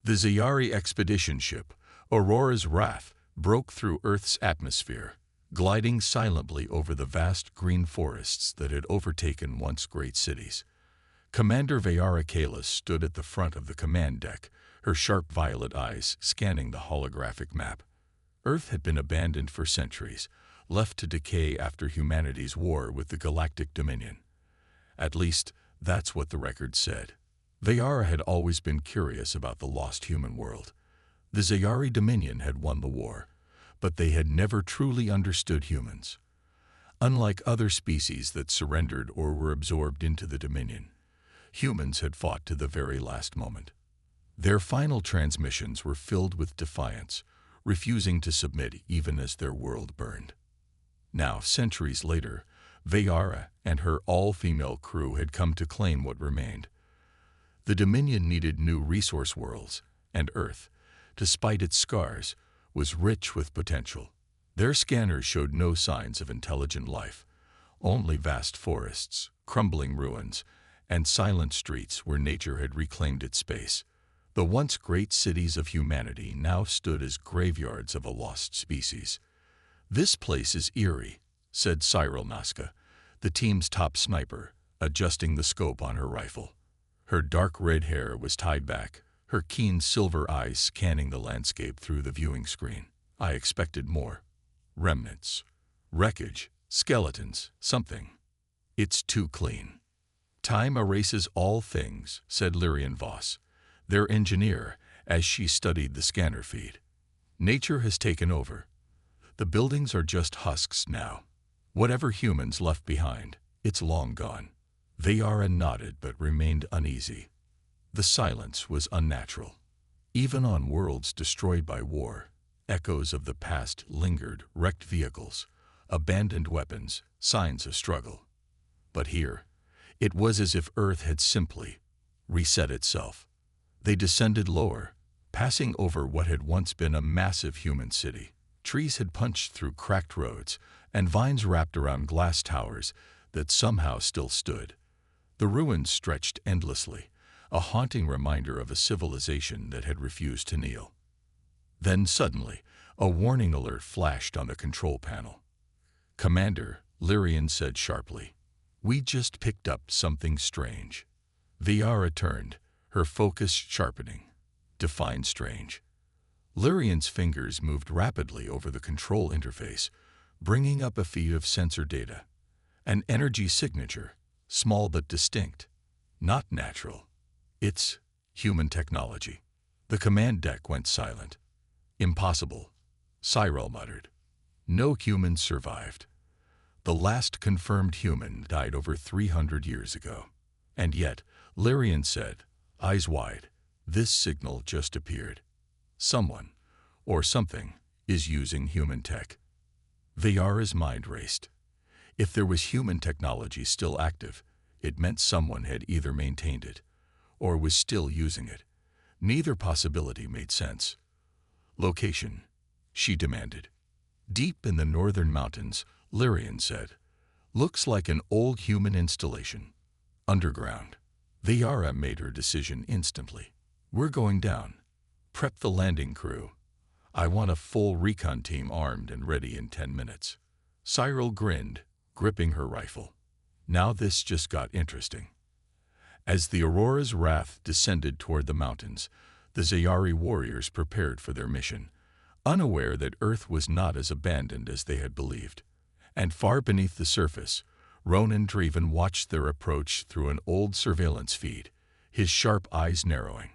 The Zayari expedition ship, Aurora's Wrath, broke through Earth's atmosphere, gliding silently over the vast green forests that had overtaken once great cities. Commander Vayara Kalis stood at the front of the command deck, her sharp violet eyes scanning the holographic map. Earth had been abandoned for centuries, left to decay after humanity's war with the Galactic Dominion. At least, that's what the record said. Vayara had always been curious about the lost human world. The Zayari Dominion had won the war, but they had never truly understood humans. Unlike other species that surrendered or were absorbed into the Dominion, humans had fought to the very last moment. Their final transmissions were filled with defiance, refusing to submit even as their world burned. Now, centuries later, Vayara and her all-female crew had come to claim what remained. The Dominion needed new resource worlds, and Earth, despite its scars, was rich with potential. Their scanners showed no signs of intelligent life, only vast forests, crumbling ruins, and silent streets where nature had reclaimed its space. The once great cities of humanity now stood as graveyards of a lost species. "This place is eerie," said Cyril Nazca, the team's top sniper, adjusting the scope on her rifle. Her dark red hair was tied back, her keen silver eyes scanning the landscape through the viewing screen. "I expected more. Remnants, wreckage, skeletons, something. It's too clean." "Time erases all things," said Lyrian Voss, their engineer, as she studied the scanner feed. "Nature has taken over. The buildings are just husks now. Whatever humans left behind, it's long gone." Vayara nodded but remained uneasy. The silence was unnatural. Even on worlds destroyed by war, echoes of the past lingered: wrecked vehicles, abandoned weapons, signs of struggle. But here, it was as if Earth had simply reset itself. They descended lower, passing over what had once been a massive human city. Trees had punched through cracked roads, and vines wrapped around glass towers that somehow still stood. The ruins stretched endlessly, a haunting reminder of a civilization that had refused to kneel. Then suddenly, a warning alert flashed on the control panel. "Commander," Lyrian said sharply, "we just picked up something strange." Vayara turned, her focus sharpening. "Define strange." Lyrian's fingers moved rapidly over the control interface, bringing up a feed of sensor data. An energy signature, small but distinct. Not natural. "It's human technology." The command deck went silent. "Impossible," Cyril muttered. "No humans survived. The last confirmed human died over 300 years ago." "And yet," Lyrian said, eyes wide, "this signal just appeared. Someone, or something, is using human tech." Vayara's mind raced. If there was human technology still active, it meant someone had either maintained it, or was still using it. Neither possibility made sense. "Location," she demanded. "Deep in the northern mountains," Lyrian said. "Looks like an old human installation. Underground." Vayara made her decision instantly. "We're going down. Prep the landing crew. I want a full recon team armed and ready in 10 minutes. Cyril grinned, gripping her rifle. Now this just got interesting. As the Aurora's Wrath descended toward the mountains, the Zayari warriors prepared for their mission, unaware that Earth was not as abandoned as they had believed. And far beneath the surface, Ronan Dreven watched their approach through an old surveillance feed, his sharp eyes narrowing.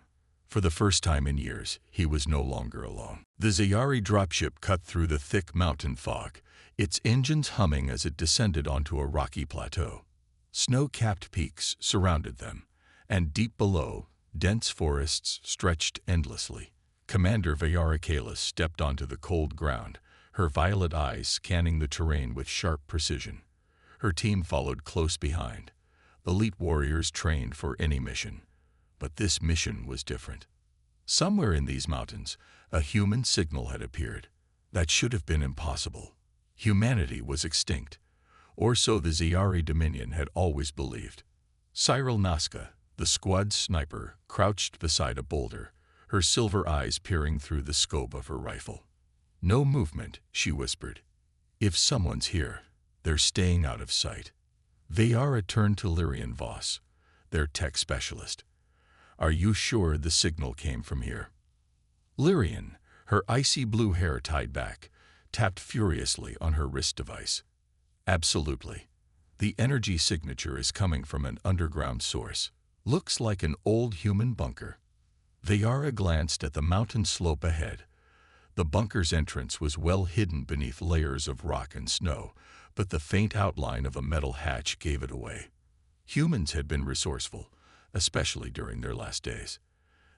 For the first time in years, he was no longer alone. The Zayari dropship cut through the thick mountain fog, its engines humming as it descended onto a rocky plateau. Snow-capped peaks surrounded them, and deep below, dense forests stretched endlessly. Commander Vayara Kalis stepped onto the cold ground, her violet eyes scanning the terrain with sharp precision. Her team followed close behind, elite warriors trained for any mission. But this mission was different. Somewhere in these mountains, a human signal had appeared. That should have been impossible. Humanity was extinct, or so the Zayari Dominion had always believed. Cyril Nazca, the squad sniper, crouched beside a boulder, her silver eyes peering through the scope of her rifle. "No movement," she whispered. "If someone's here, they're staying out of sight." Vayara turned to Lyrian Voss, their tech specialist. "Are you sure the signal came from here?" Lyrian, her icy blue hair tied back, tapped furiously on her wrist device. "Absolutely. The energy signature is coming from an underground source. Looks like an old human bunker." Vayara glanced at the mountain slope ahead. The bunker's entrance was well hidden beneath layers of rock and snow, but the faint outline of a metal hatch gave it away. Humans had been resourceful, especially during their last days.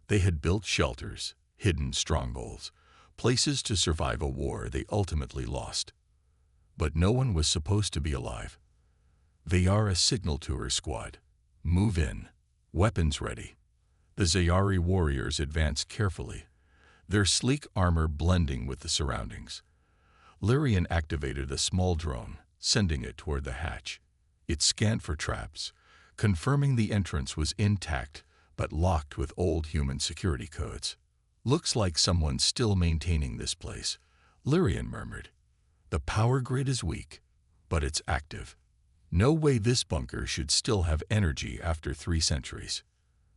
They had built shelters, hidden strongholds, places to survive a war they ultimately lost. But no one was supposed to be alive. Vayara signaled to her squad, "Move in, weapons ready." The Zayari warriors advanced carefully, their sleek armor blending with the surroundings. Lyrian activated a small drone, sending it toward the hatch. It scanned for traps, confirming the entrance was intact but locked with old human security codes. "Looks like someone's still maintaining this place," Lyrian murmured. "The power grid is weak, but it's active. No way this bunker should still have energy after 3 centuries.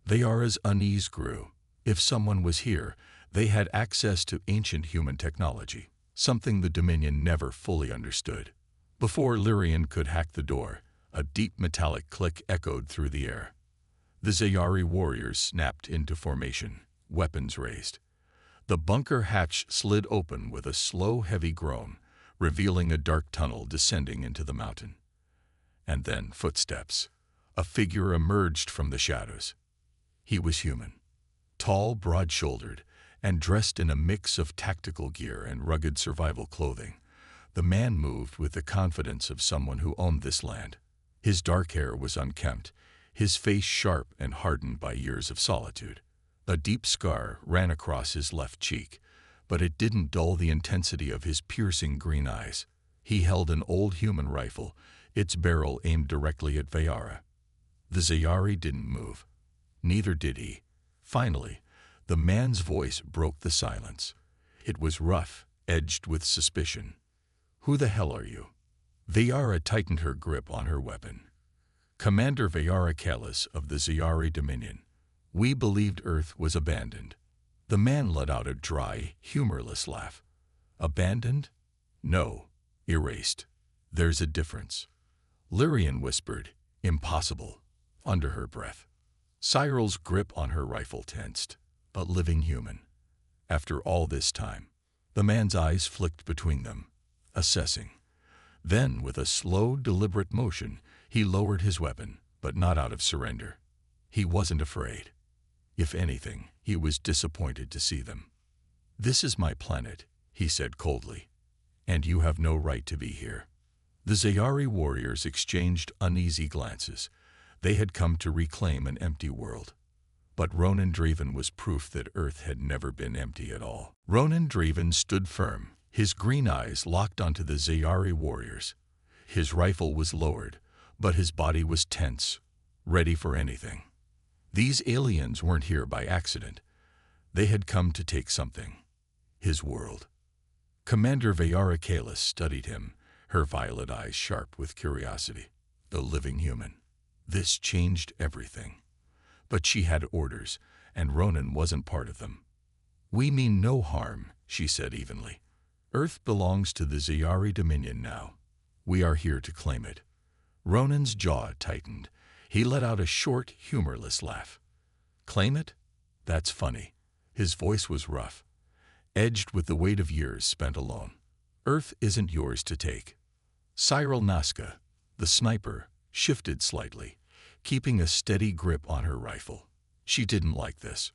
Vayara's unease grew. If someone was here, they had access to ancient human technology, something the Dominion never fully understood. Before Lyrian could hack the door, a deep metallic click echoed through the air. The Zayari warriors snapped into formation, weapons raised. The bunker hatch slid open with a slow, heavy groan, revealing a dark tunnel descending into the mountain. And then footsteps. A figure emerged from the shadows. He was human, tall, broad-shouldered, and dressed in a mix of tactical gear and rugged survival clothing. The man moved with the confidence of someone who owned this land. His dark hair was unkempt, his face sharp and hardened by years of solitude. A deep scar ran across his left cheek, but it didn't dull the intensity of his piercing green eyes. He held an old human rifle, its barrel aimed directly at Vayara. The Zayari didn't move. Neither did he. Finally, the man's voice broke the silence. It was rough, edged with suspicion. "Who the hell are you?" Vayara tightened her grip on her weapon. "Commander Vayara Kalis of the Zayari Dominion. We believed Earth was abandoned." The man let out a dry, humorless laugh. "Abandoned? No, erased. There's a difference." Lyrian whispered, "Impossible," under her breath. Cyril's grip on her rifle tensed, but living human. After all this time, the man's eyes flicked between them, assessing. Then, with a slow, deliberate motion, he lowered his weapon, but not out of surrender. He wasn't afraid. If anything, he was disappointed to see them. "This is my planet," he said coldly, "and you have no right to be here." The Zayari warriors exchanged uneasy glances. They had come to reclaim an empty world. But Ronan Draven was proof that Earth had never been empty at all. Ronan Draven stood firm, his green eyes locked onto the Zayari warriors. His rifle was lowered, but his body was tense, ready for anything. These aliens weren't here by accident. They had come to take something. His world. Commander Vayara Kalis studied him, her violet eyes sharp with curiosity. The living human. This changed everything. But she had orders, and Ronan wasn't part of them. "We mean no harm," she said evenly. "Earth belongs to the Zayari Dominion now. We are here to claim it." Ronan's jaw tightened. He let out a short, humorless laugh. "Claim it? That's funny." His voice was rough, edged with the weight of years spent alone. "Earth isn't yours to take." Cyril Nazca, the sniper, shifted slightly, keeping a steady grip on her rifle. She didn't like this.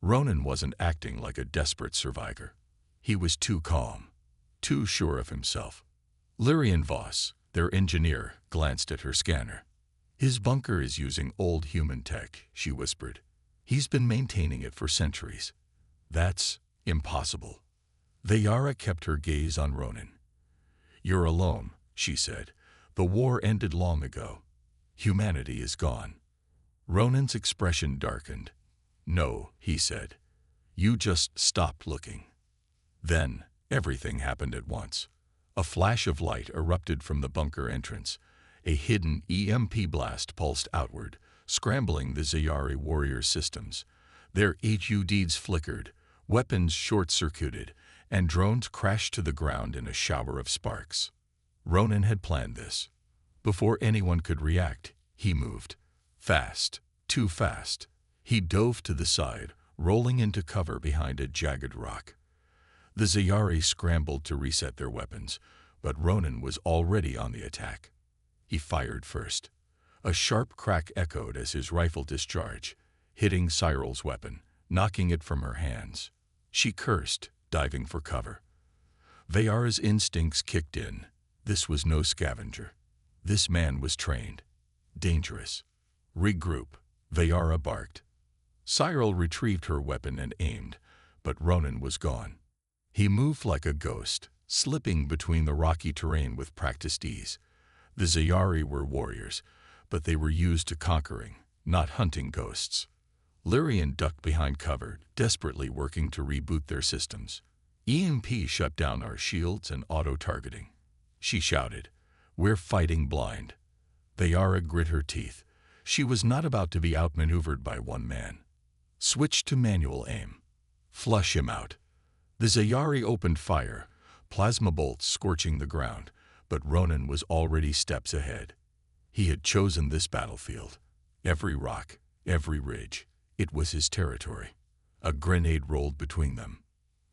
Ronan wasn't acting like a desperate survivor. He was too calm, too sure of himself. Lyrian Voss, their engineer, glanced at her scanner. "His bunker is using old human tech," she whispered. "He's been maintaining it for centuries." "That's impossible." Vayara kept her gaze on Ronan. "You're alone," she said. "The war ended long ago. Humanity is gone." Ronan's expression darkened. "No," he said. You just stopped looking. Then, everything happened at once. A flash of light erupted from the bunker entrance. A hidden EMP blast pulsed outward, scrambling the Zayari warrior systems. Their HUDs flickered, weapons short-circuited, and drones crashed to the ground in a shower of sparks. Ronan had planned this. Before anyone could react, he moved. Fast, too fast. He dove to the side, rolling into cover behind a jagged rock. The Zayari scrambled to reset their weapons, but Ronan was already on the attack. He fired first. A sharp crack echoed as his rifle discharged, hitting Cyril's weapon, knocking it from her hands. She cursed, diving for cover. Vayara's instincts kicked in. This was no scavenger. This man was trained. Dangerous. Regroup, Vayara barked. Cyril retrieved her weapon and aimed, but Ronan was gone. He moved like a ghost, slipping between the rocky terrain with practiced ease. The Zayari were warriors, but they were used to conquering, not hunting ghosts. Lyrian ducked behind cover, desperately working to reboot their systems. EMP shut down our shields and auto-targeting. She shouted, "We're fighting blind." Vayara grit her teeth. She was not about to be outmaneuvered by one man. Switch to manual aim. Flush him out. The Zayari opened fire, plasma bolts scorching the ground, but Ronan was already steps ahead. He had chosen this battlefield. Every rock, every ridge, it was his territory. A grenade rolled between them.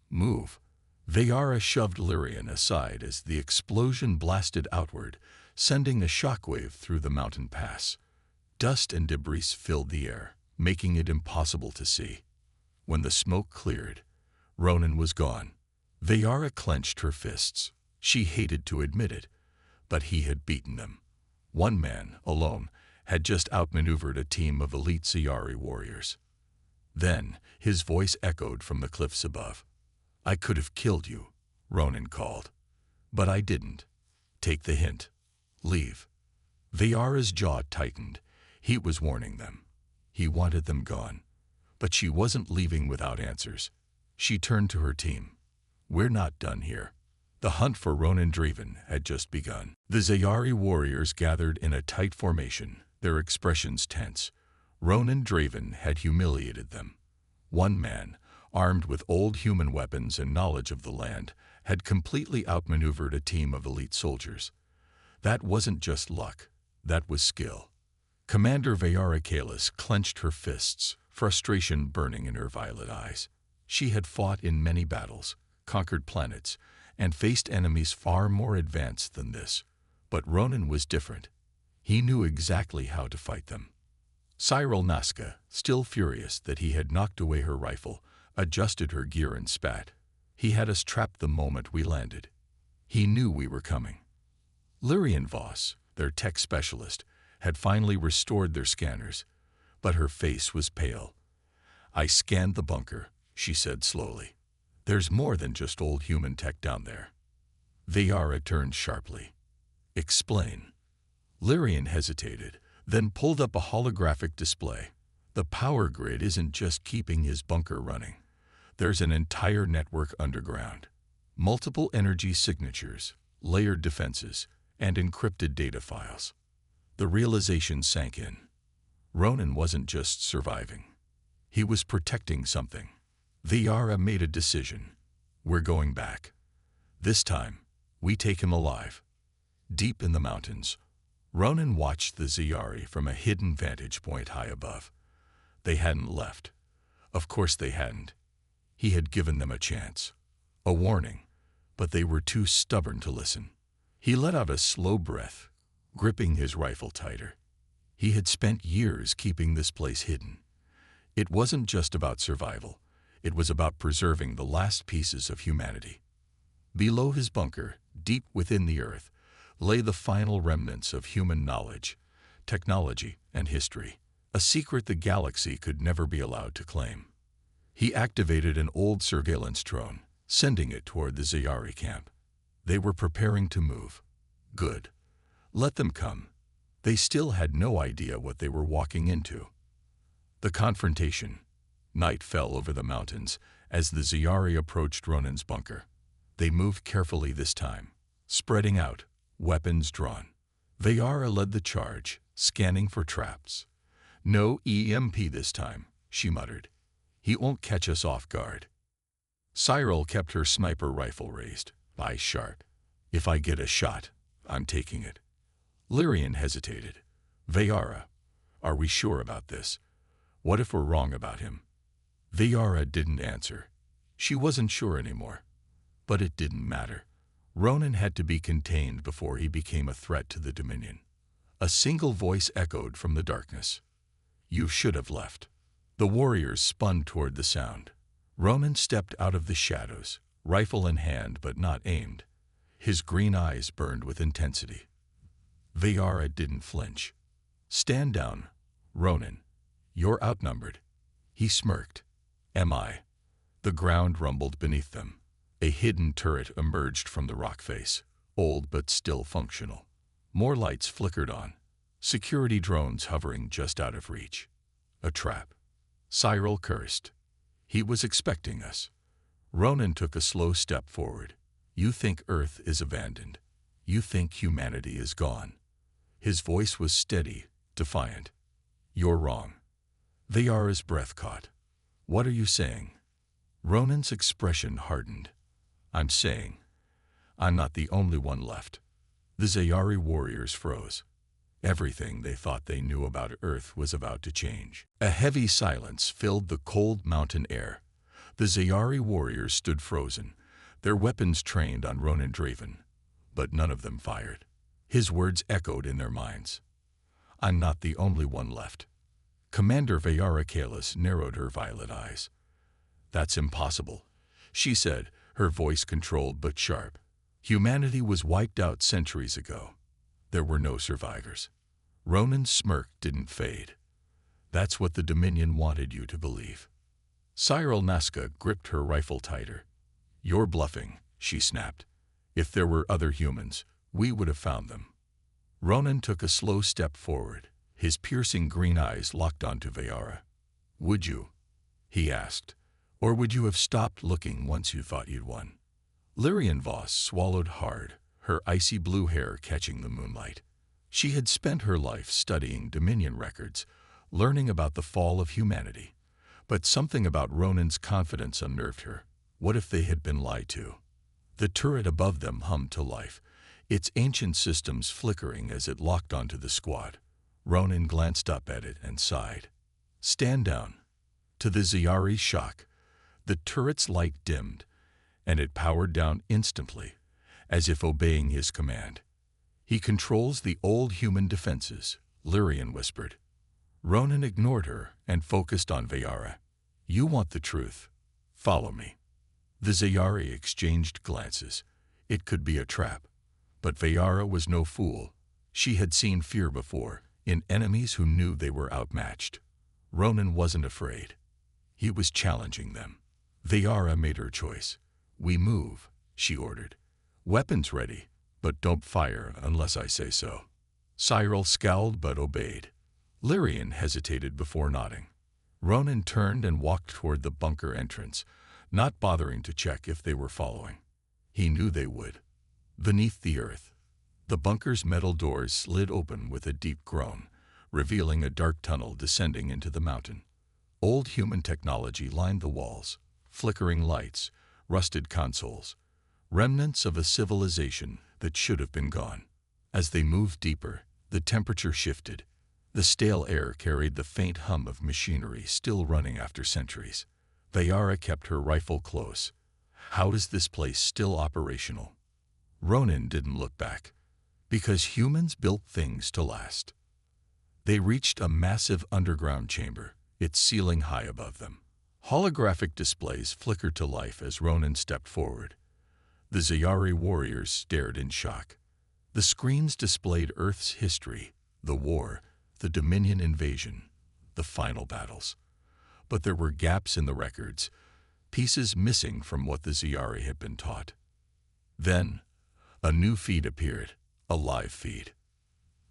Move. Vayara shoved Lyrian aside as the explosion blasted outward, sending a shockwave through the mountain pass. Dust and debris filled the air, making it impossible to see. When the smoke cleared, Ronan was gone. Vayara clenched her fists. She hated to admit it, but he had beaten them. One man, alone, had just outmaneuvered a team of elite Zayari warriors. Then, his voice echoed from the cliffs above. "I could have killed you," Ronan called. "But I didn't. Take the hint. Leave." Vayara's jaw tightened. He was warning them. He wanted them gone. But she wasn't leaving without answers. She turned to her team. "We're not done here." The hunt for Ronan Draven had just begun. The Zayari warriors gathered in a tight formation, their expressions tense. Ronan Draven had humiliated them. One man, armed with old human weapons and knowledge of the land, had completely outmaneuvered a team of elite soldiers. That wasn't just luck, that was skill. Commander Vayara Kalis clenched her fists, frustration burning in her violet eyes. She had fought in many battles, conquered planets, and faced enemies far more advanced than this. But Ronan was different. He knew exactly how to fight them. Cyril Nazca, still furious that he had knocked away her rifle, adjusted her gear and spat. "He had us trapped the moment we landed. He knew we were coming." Lyrian Voss, their tech specialist, had finally restored their scanners, but her face was pale. "I scanned the bunker," she said slowly. "There's more than just old human tech down there." Vayara turned sharply. "Explain." Lyrian hesitated, then pulled up a holographic display. "The power grid isn't just keeping his bunker running. There's an entire network underground. Multiple energy signatures, layered defenses, and encrypted data files." The realization sank in. Ronan wasn't just surviving. He was protecting something. Vayara made a decision. "We're going back. This time, we take him alive." Deep in the mountains, Ronan watched the Zayari from a hidden vantage point high above. They hadn't left. Of course they hadn't. He had given them a chance, a warning, but they were too stubborn to listen. He let out a slow breath, gripping his rifle tighter. He had spent years keeping this place hidden. It wasn't just about survival. It was about preserving the last pieces of humanity. Below his bunker, deep within the earth, lay the final remnants of human knowledge, technology, and history, a secret the galaxy could never be allowed to claim. He activated an old surveillance drone, sending it toward the Zayari camp. They were preparing to move. Good. Let them come. They still had no idea what they were walking into. The confrontation. Night fell over the mountains as the Ziyari approached Ronan's bunker. They moved carefully this time, spreading out, weapons drawn. Vayara led the charge, scanning for traps. "No EMP this time," she muttered. "He won't catch us off guard." Cyril kept her sniper rifle raised, eyes sharp. "If I get a shot, I'm taking it." Lyrian hesitated. "Vayara, are we sure about this? What if we're wrong about him?" Vayara didn't answer. She wasn't sure anymore. But it didn't matter. Ronan had to be contained before he became a threat to the Dominion. A single voice echoed from the darkness. "You should have left." The warriors spun toward the sound. Ronan stepped out of the shadows, rifle in hand but not aimed. His green eyes burned with intensity. Vayara didn't flinch. "Stand down, Ronan. You're outnumbered." He smirked. "Am I?" The ground rumbled beneath them. A hidden turret emerged from the rock face, old but still functional. More lights flickered on. Security drones hovering just out of reach. A trap. Cyril cursed. He was expecting us. Ronan took a slow step forward. "You think Earth is abandoned. You think humanity is gone." His voice was steady, defiant. "You're wrong." Vayara's breath caught. "What are you saying?" Ronan's expression hardened. "I'm saying, I'm not the only one left." The Zayari warriors froze. Everything they thought they knew about Earth was about to change. A heavy silence filled the cold mountain air. The Zayari warriors stood frozen, their weapons trained on Ronan Draven. But none of them fired. His words echoed in their minds. "I'm not the only one left." Commander Vayara Kalis narrowed her violet eyes. "That's impossible," she said, her voice controlled but sharp. "Humanity was wiped out centuries ago. There were no survivors." Ronan's smirk didn't fade. "That's what the Dominion wanted you to believe." Cyril Nazca gripped her rifle tighter. "You're bluffing," she snapped. "If there were other humans, we would have found them." Ronan took a slow step forward, his piercing green eyes locked onto Vayara. "Would you?" he asked. "Or would you have stopped looking once you thought you'd won?" Lyrian Voss swallowed hard, her icy blue hair catching the moonlight. She had spent her life studying Dominion records, learning about the fall of humanity. But something about Ronan's confidence unnerved her. What if they had been lied to? The turret above them hummed to life, its ancient systems flickering as it locked onto the squad. Ronan glanced up at it and sighed. "Stand down." To the Ziyari's shock, the turret's light dimmed, and it powered down instantly, as if obeying his command. "He controls the old human defenses," Lyrian whispered. Ronan ignored her and focused on Vayara. "You want the truth. Follow me." The Ziyari exchanged glances. It could be a trap. But Vayara was no fool. She had seen fear before, in enemies who knew they were outmatched. Ronan wasn't afraid. He was challenging them. Vayara made her choice. "We move," she ordered. "Weapons ready, but don't fire unless I say so." Cyril scowled but obeyed. Lyrian hesitated before nodding. Ronan turned and walked toward the bunker entrance, not bothering to check if they were following. He knew they would. Beneath the earth, the bunker's metal doors slid open with a deep groan, revealing a dark tunnel descending into the mountain. Old human technology lined the walls, flickering lights, rusted consoles, remnants of a civilization that should have been gone. As they moved deeper, the temperature shifted. The stale air carried the faint hum of machinery still running after centuries. Vayara kept her rifle close. How is this place still operational? Ronan didn't look back. Because humans built things to last. They reached a massive underground chamber, its ceiling high above them. Holographic displays flickered to life as Ronan stepped forward. The Zayari warriors stared in shock. The screens displayed Earth's history, the war, the Dominion invasion, the final battles. But there were gaps in the records, pieces missing from what the Zayari had been taught. Then, a new feed appeared, a live feed.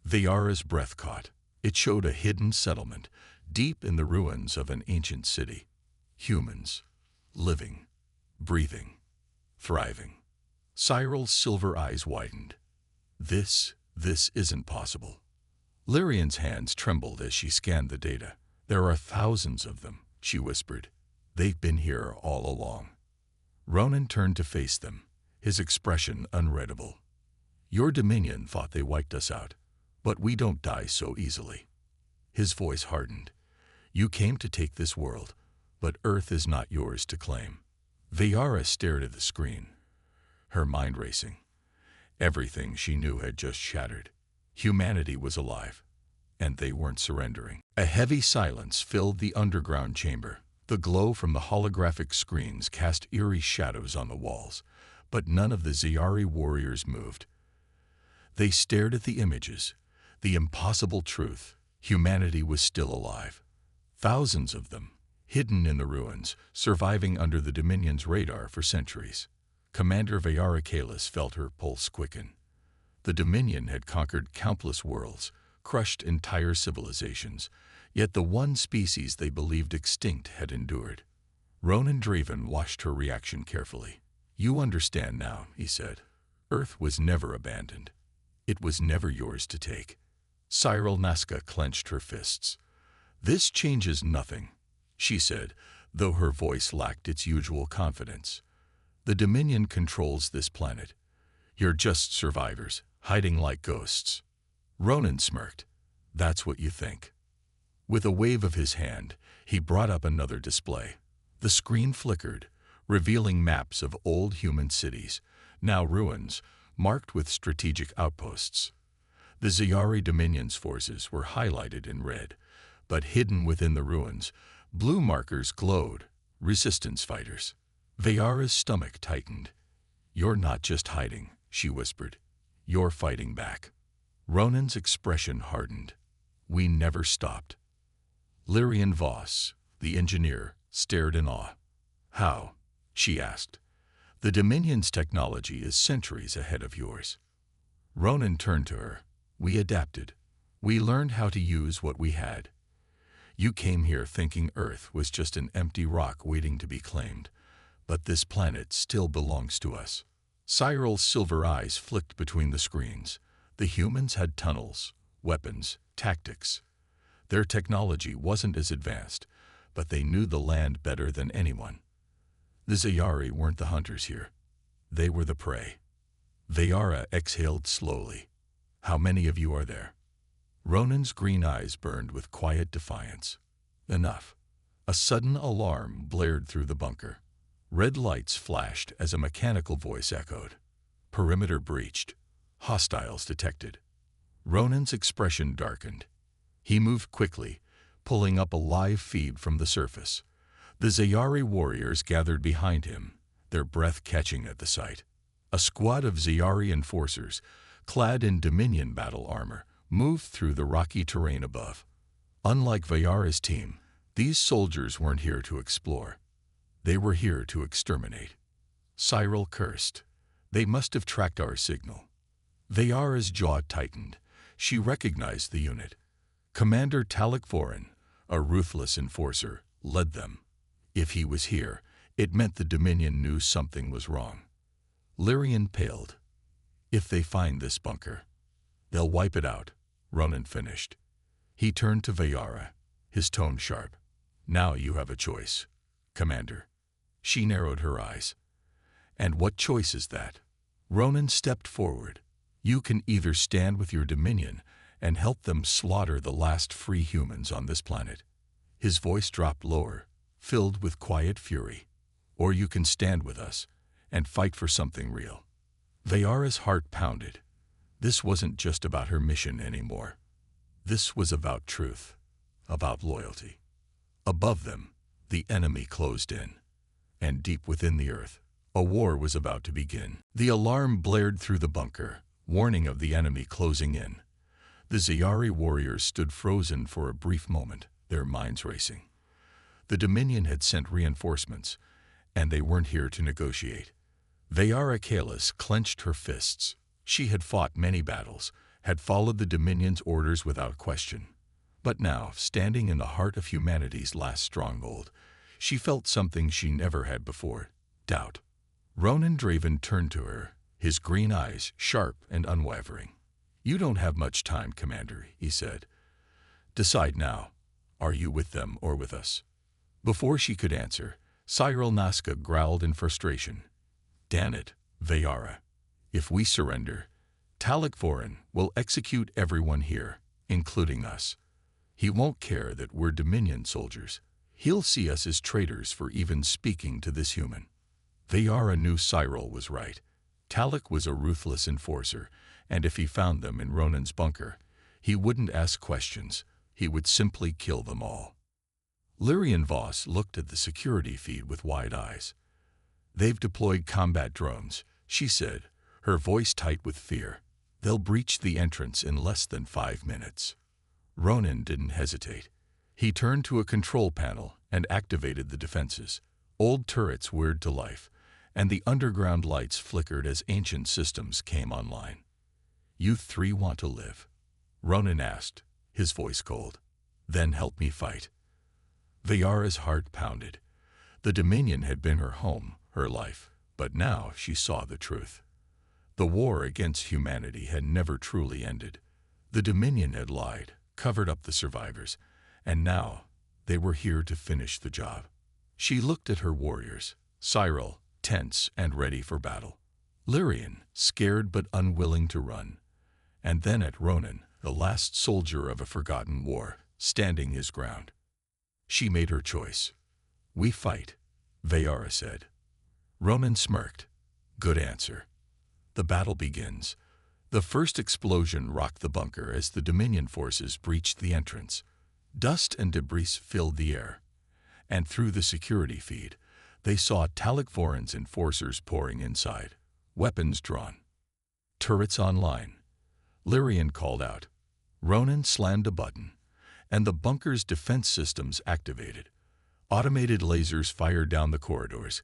Vayara's breath caught. It showed a hidden settlement, deep in the ruins of an ancient city. Humans. Living. Breathing. Thriving. Cyril's silver eyes widened. This isn't possible. Lyrian's hands trembled as she scanned the data. There are thousands of them, she whispered. They've been here all along. Ronan turned to face them, his expression unreadable. Your Dominion thought they wiped us out, but we don't die so easily. His voice hardened. You came to take this world, but Earth is not yours to claim. Vayara stared at the screen, her mind racing. Everything she knew had just shattered. Humanity was alive, and they weren't surrendering. A heavy silence filled the underground chamber. The glow from the holographic screens cast eerie shadows on the walls, but none of the Ziyari warriors moved. They stared at the images, the impossible truth. Humanity was still alive. Thousands of them, hidden in the ruins, surviving under the Dominion's radar for centuries. Commander Vayara Kalis felt her pulse quicken. The Dominion had conquered countless worlds, crushed entire civilizations, yet the one species they believed extinct had endured. Ronan Draven watched her reaction carefully. You understand now, he said. Earth was never abandoned. It was never yours to take. Cyril Nazca clenched her fists. This changes nothing, she said, though her voice lacked its usual confidence. The Dominion controls this planet. You're just survivors, hiding like ghosts. Ronan smirked. That's what you think. With a wave of his hand, he brought up another display. The screen flickered, revealing maps of old human cities, now ruins, marked with strategic outposts. The Ziyari Dominion's forces were highlighted in red, but hidden within the ruins, blue markers glowed, resistance fighters. Vayara's stomach tightened. You're not just hiding, she whispered. You're fighting back. Ronan's expression hardened. We never stopped. Lyrian Voss, the engineer, stared in awe. How? She asked. The Dominion's technology is centuries ahead of yours. Ronan turned to her. We adapted. We learned how to use what we had. You came here thinking Earth was just an empty rock waiting to be claimed, but this planet still belongs to us. Cyril's silver eyes flicked between the screens. The humans had tunnels, weapons, tactics. Their technology wasn't as advanced, but they knew the land better than anyone. The Ziyari weren't the hunters here. They were the prey. Vayara exhaled slowly. How many of you are there? Ronan's green eyes burned with quiet defiance. Enough. A sudden alarm blared through the bunker. Red lights flashed as a mechanical voice echoed. Perimeter breached. Hostiles detected. Ronan's expression darkened. He moved quickly, pulling up a live feed from the surface. The Ziyari warriors gathered behind him, their breath catching at the sight. A squad of Ziyari enforcers, clad in Dominion battle armor, moved through the rocky terrain above. Unlike Vayara's team, these soldiers weren't here to explore. They were here to exterminate. Cyril cursed. They must have tracked our signal. Vayara's jaw tightened. She recognized the unit. Commander Talak Vorin, a ruthless enforcer, led them. If he was here, it meant the Dominion knew something was wrong. Lyrian paled. If they find this bunker, they'll wipe it out, Ronan finished. He turned to Vayara, his tone sharp. Now you have a choice, Commander. She narrowed her eyes. And what choice is that? Ronan stepped forward. You can either stand with your Dominion and help them slaughter the last free humans on this planet. His voice dropped lower, filled with quiet fury. Or you can stand with us and fight for something real. Vayara's heart pounded. This wasn't just about her mission anymore. This was about truth, about loyalty. Above them, the enemy closed in. And deep within the earth, a war was about to begin. The alarm blared through the bunker, warning of the enemy closing in. The Ziyari warriors stood frozen for a brief moment, their minds racing. The Dominion had sent reinforcements, and they weren't here to negotiate. Vayara Kalis clenched her fists. She had fought many battles, had followed the Dominion's orders without question. But now, standing in the heart of humanity's last stronghold, She felt something she never had before, doubt. Ronan Draven turned to her, his green eyes sharp and unwavering. "You don't have much time, Commander," he said. "Decide now. Are you with them or with us?" Before she could answer, Cyril Nazca growled in frustration. "Damn it, Vayara. If we surrender, Talak Vorin will execute everyone here, including us. He won't care that we're Dominion soldiers. He'll see us as traitors for even speaking to this human." Vayara knew Cyril was right. Talak was a ruthless enforcer, and if he found them in Ronan's bunker, he wouldn't ask questions. He would simply kill them all. Lyrian Voss looked at the security feed with wide eyes. "They've deployed combat drones," she said, her voice tight with fear. "They'll breach the entrance in less than 5 minutes." Ronan didn't hesitate. He turned to a control panel and activated the defenses. Old turrets whirred to life, and the underground lights flickered as ancient systems came online. "You three want to live?" Ronan asked, his voice cold. "Then help me fight." Vayara's heart pounded. The Dominion had been her home, her life, but now she saw the truth. The war against humanity had never truly ended. The Dominion had lied, covered up the survivors, and now they were here to finish the job. She looked at her warriors, Cyril, tense and ready for battle. Lyrian, scared but unwilling to run. And then at Ronan, the last soldier of a forgotten war, standing his ground. She made her choice. "We fight," Vayara said. Ronan smirked. "Good answer." The battle begins. The first explosion rocked the bunker as the Dominion forces breached the entrance. Dust and debris filled the air, and through the security feed, they saw Talak Vorin's enforcers pouring inside, weapons drawn. "Turrets online," Lyrian called out. Ronan slammed a button, and the bunker's defense systems activated. Automated lasers fired down the corridors,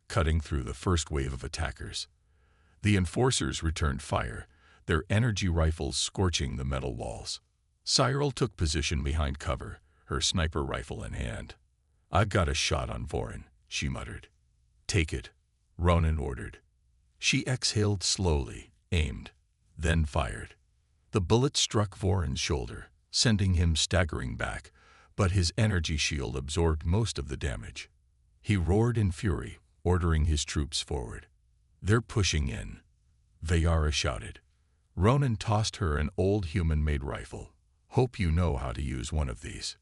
cutting through the first wave of attackers. The enforcers returned fire, their energy rifles scorching the metal walls. Cyril took position behind cover, her sniper rifle in hand. "I've got a shot on Vorin," she muttered. "Take it," Ronan ordered. She exhaled slowly, aimed, then fired. The bullet struck Vorin's shoulder, sending him staggering back, but his energy shield absorbed most of the damage. He roared in fury, ordering his troops forward. "They're pushing in," Vayara shouted. Ronan tossed her an old human-made rifle. "Hope you know how to use one of these."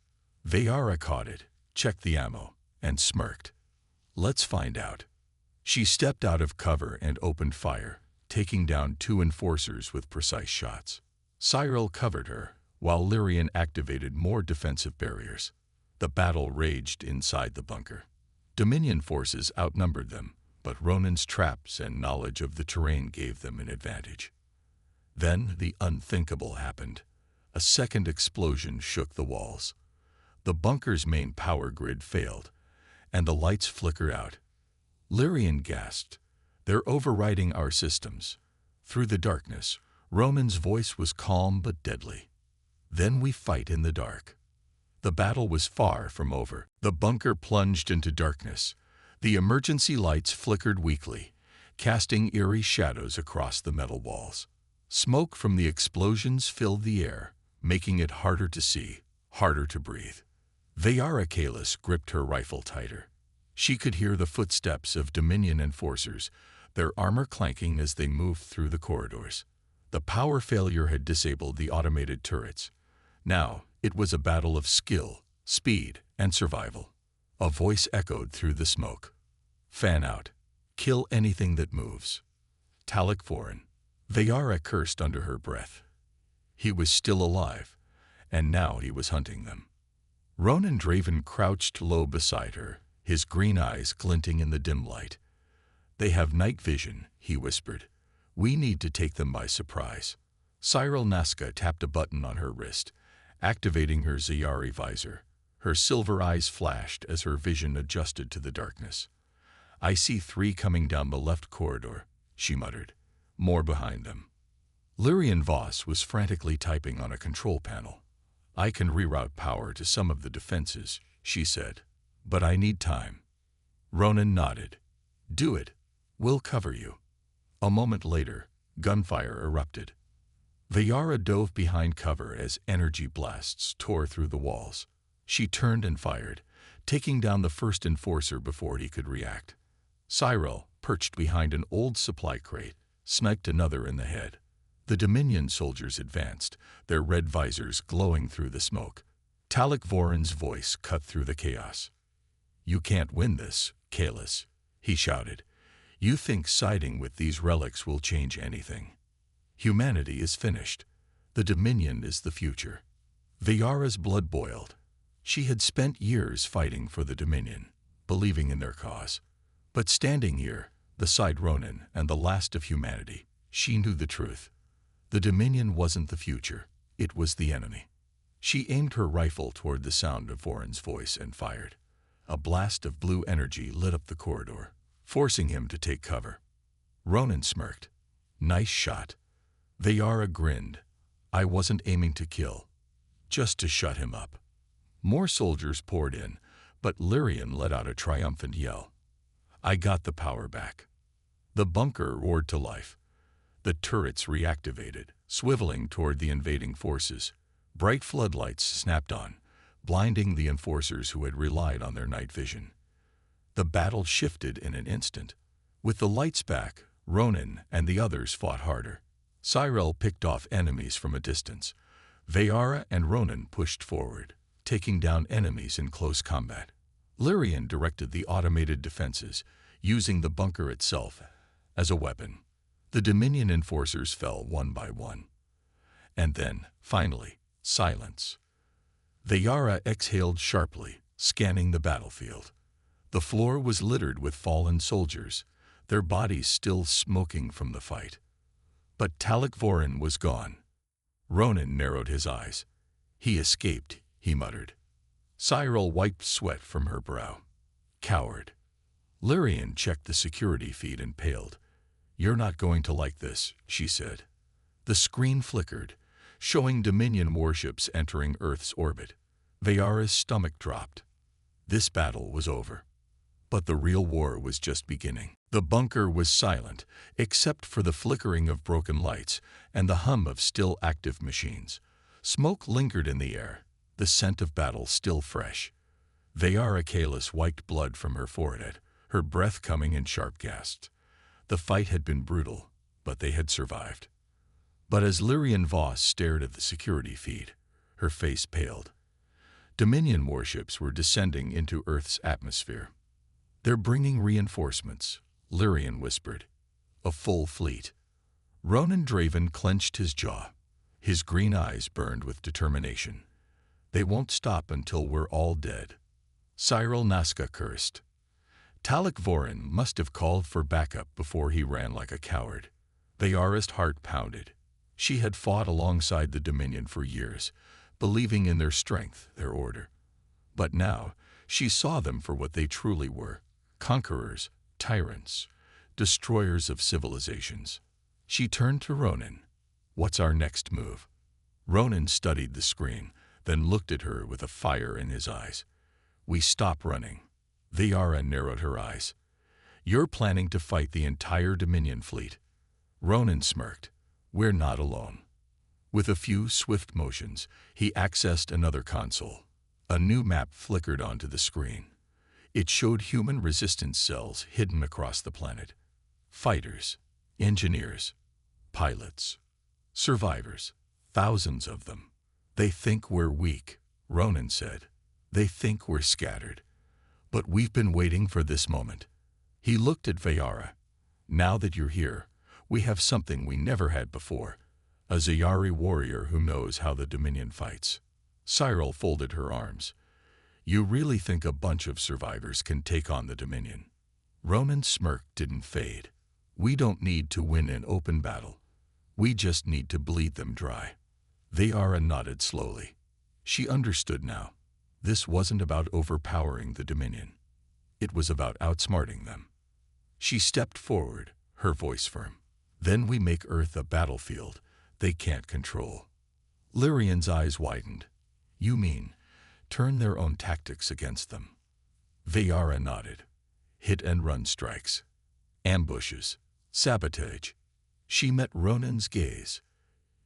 Vayara caught it, checked the ammo, and smirked. "Let's find out." She stepped out of cover and opened fire, taking down 2 enforcers with precise shots. Cyril covered her, while Lyrian activated more defensive barriers. The battle raged inside the bunker. Dominion forces outnumbered them, but Ronan's traps and knowledge of the terrain gave them an advantage. Then the unthinkable happened. A second explosion shook the walls. The bunker's main power grid failed, and the lights flickered out. Lyrian gasped. "They're overriding our systems." Through the darkness, Ronan's voice was calm but deadly. "Then we fight in the dark." The battle was far from over. The bunker plunged into darkness. The emergency lights flickered weakly, casting eerie shadows across the metal walls. Smoke from the explosions filled the air, making it harder to see, harder to breathe. Vayara Kalis gripped her rifle tighter. She could hear the footsteps of Dominion enforcers, their armor clanking as they moved through the corridors. The power failure had disabled the automated turrets. Now it was a battle of skill, speed, and survival. A voice echoed through the smoke. "Fan out. Kill anything that moves." Talak Vorin. Vayara cursed under her breath. He was still alive, and now he was hunting them. Ronan Draven crouched low beside her, his green eyes glinting in the dim light. "They have night vision," he whispered. "We need to take them by surprise." Cyril Nazca tapped a button on her wrist, activating her Ziyari visor. Her silver eyes flashed as her vision adjusted to the darkness. "I see 3 coming down the left corridor," she muttered. "More behind them." Lyrian Voss was frantically typing on a control panel. "I can reroute power to some of the defenses," she said. But I need time. Ronan nodded. Do it. We'll cover you. A moment later, gunfire erupted. Vayara dove behind cover as energy blasts tore through the walls. She turned and fired, taking down the first enforcer before he could react. Cyril, perched behind an old supply crate, sniped another in the head. The Dominion soldiers advanced, their red visors glowing through the smoke. Talak Voran's voice cut through the chaos. You can't win this, Kalis, he shouted. You think siding with these relics will change anything. Humanity is finished. The Dominion is the future. Vayara's blood boiled. She had spent years fighting for the Dominion, believing in their cause. But standing here, beside Ronan and the last of humanity, she knew the truth. The Dominion wasn't the future, it was the enemy. She aimed her rifle toward the sound of Voran's voice and fired. A blast of blue energy lit up the corridor, forcing him to take cover. Ronan smirked. Nice shot. Vayara grinned. I wasn't aiming to kill, just to shut him up. More soldiers poured in, but Lyrian let out a triumphant yell. I got the power back. The bunker roared to life. The turrets reactivated, swiveling toward the invading forces. Bright floodlights snapped on, blinding the enforcers who had relied on their night vision. The battle shifted in an instant. With the lights back, Ronan and the others fought harder. Cyril picked off enemies from a distance. Vayara and Ronan pushed forward, taking down enemies in close combat. Lyrian directed the automated defenses, using the bunker itself as a weapon. The Dominion enforcers fell one by one. And then, finally, silence. Vayara exhaled sharply, scanning the battlefield. The floor was littered with fallen soldiers, their bodies still smoking from the fight. But Talak Voran was gone. Ronan narrowed his eyes. He escaped, he muttered. Cyril wiped sweat from her brow. Coward. Lyrian checked the security feed and paled. You're not going to like this, she said. The screen flickered, showing Dominion warships entering Earth's orbit. Vayara's stomach dropped. This battle was over. But the real war was just beginning. The bunker was silent, except for the flickering of broken lights and the hum of still active machines. Smoke lingered in the air, the scent of battle still fresh. Vayara Kalis wiped blood from her forehead, her breath coming in sharp gasps. The fight had been brutal, but they had survived. But as Lyrian Voss stared at the security feed, her face paled. Dominion warships were descending into Earth's atmosphere. They're bringing reinforcements, Lyrian whispered. A full fleet. Ronan Draven clenched his jaw. His green eyes burned with determination. They won't stop until we're all dead. Cyril Nazca cursed. Talak Voran must have called for backup before he ran like a coward. Vayara's heart pounded. She had fought alongside the Dominion for years, believing in their strength, their order. But now, she saw them for what they truly were. Conquerors, tyrants, destroyers of civilizations. She turned to Ronan. What's our next move? Ronan studied the screen, then looked at her with a fire in his eyes. We stop running. Vayara narrowed her eyes. You're planning to fight the entire Dominion fleet. Ronan smirked. We're not alone. With a few swift motions, he accessed another console. A new map flickered onto the screen. It showed human resistance cells hidden across the planet. Fighters, engineers, pilots, survivors, thousands of them. They think we're weak, Ronan said. They think we're scattered. But we've been waiting for this moment. He looked at Vayara. Now that you're here, we have something we never had before. A Zayari warrior who knows how the Dominion fights. Cyril folded her arms. You really think a bunch of survivors can take on the Dominion? Ronan's smirk didn't fade. We don't need to win an open battle. We just need to bleed them dry. Vayara nodded slowly. She understood now. This wasn't about overpowering the Dominion. It was about outsmarting them. She stepped forward, her voice firm. Then we make Earth a battlefield they can't control. Lyrian's eyes widened. You mean, turn their own tactics against them? Vayara nodded. Hit-and-run strikes. Ambushes. Sabotage. She met Ronan's gaze.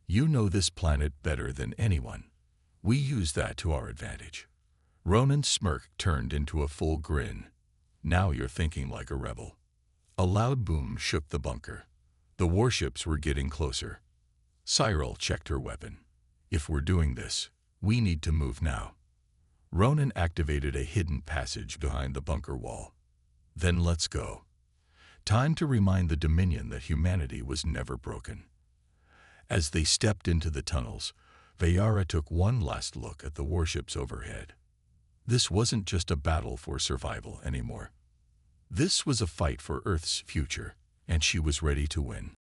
You know this planet better than anyone. We use that to our advantage. Ronan's smirk turned into a full grin. Now you're thinking like a rebel. A loud boom shook the bunker. The warships were getting closer. Cyril checked her weapon. If we're doing this, we need to move now. Ronan activated a hidden passage behind the bunker wall. Then let's go. Time to remind the Dominion that humanity was never broken. As they stepped into the tunnels, Vayara took one last look at the warships overhead. This wasn't just a battle for survival anymore. This was a fight for Earth's future, and she was ready to win.